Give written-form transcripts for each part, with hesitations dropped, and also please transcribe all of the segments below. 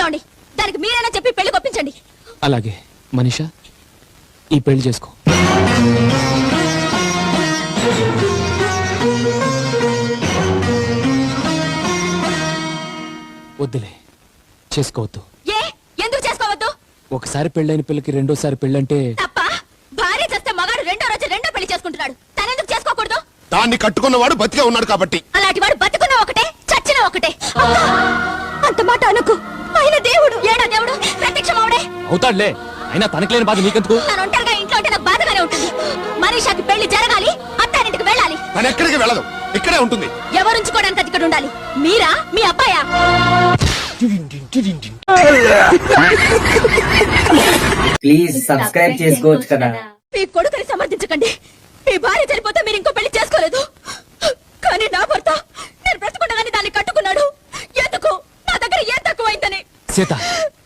ఏమండి, దానికి మీరైనా చెప్పి పెళ్లి కొప్పించండి. అలాగే మనీషా, ఈ పెళ్లి చేసుకో. వద్దులే, చేసుకోవద్దు. ఏ ఎందుకు చేసుకోవద్దు? ఒకసారి పెళ్ళైన పిల్లకి రెండోసారి పెళ్ళంటే తప్ప. భార్య చేస్తే మగాడు రెండో రోజు రెండో పెళ్లి చేసుకుంటున్నాడు, తనెందుకు చేసుకోకూడదు? దాన్ని కట్టుకున్నవాడు బతికే ఉన్నాడు కాబట్టి. అలాంటి వాడు బతుకున్నా ఒకటే, చచ్చినా ఒకటే. అంత మాట అనుకు. ఆయన దేవుడు, ఏడా దేవుడు, ప్రత్యక్షమవుడే అవుతాడులే. అయినా తనకులేని బాధ నీకెందుకు? తను ఒంటరిగా ఇంట్లో ఉంటే నాకు బాధగానే ఉంటుంది. మనీషాకి పెళ్లి జరగాలి, అత్తారింటికి వెళ్ళాలి. తను ఎక్కడికి వెళ్ళదు, ఇక్కడే ఉంటుంది. ఎవరుంచుకోవడానికి అది ఇక్కడ ఉండాలి? మీరా, మీ అబ్బాయా? ప్లీజ్ సబ్స్క్రైబ్ చేసుకోవచ్చు కదా. మీ కొడుకుని సమర్థించకండి. మీ భార్య చనిపోతే మీరు ఇంకో పెళ్లి చేసుకోలేదు, కానీ నా భర్త నేను బ్రతుకుండగానే దాన్ని కట్టుకున్నాడు. ఎందుకు? నా దగ్గర ఏం తక్కువైందని. సీత,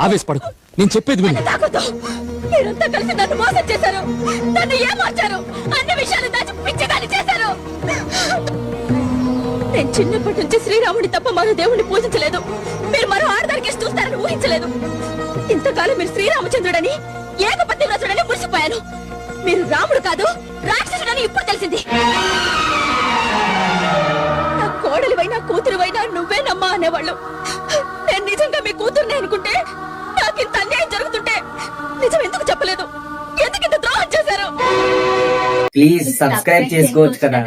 ఆవేశపడకు, నేను చెప్పేది విను. తాగొద్దు. మీరంతా కలిసి నన్ను మోసం చేశారు, నన్ను ఏమార్చారు, అన్ని విషయాలు దాచి పిచ్చిదాన్ని చేశారు. నేను చిన్నప్పటి నుంచి శ్రీరాముడి తప్ప మరో దేవుణ్ణి పూజించలేదు. మీరు మరో ఆడదానికి చూస్తారని ఊహించలేదు. ఇంతకాలం మీరు శ్రీరామచంద్రుడని, ఏకపతి వ్రతుడని మురిసిపోయాను. మీరు రాముడు కాదు, రాక్షసుడని ఇప్పుడు తెలిసింది. నా కోడలివైనా కూతురువైనా నువ్వే నమ్మా అనేవాళ్ళు. నేను నిజంగా మీ కూతుర్ని అనుకుంటే, నాకు ఇంత అన్యాయం జరుగుతుంటే నిజం ఎందుకు చెప్పలేదు? ఎందుకు ఇంత ద్రోహం చేశారు? ప్లీజ్ సబ్స్క్రైబ్ చేసుకోవచ్చు కదా.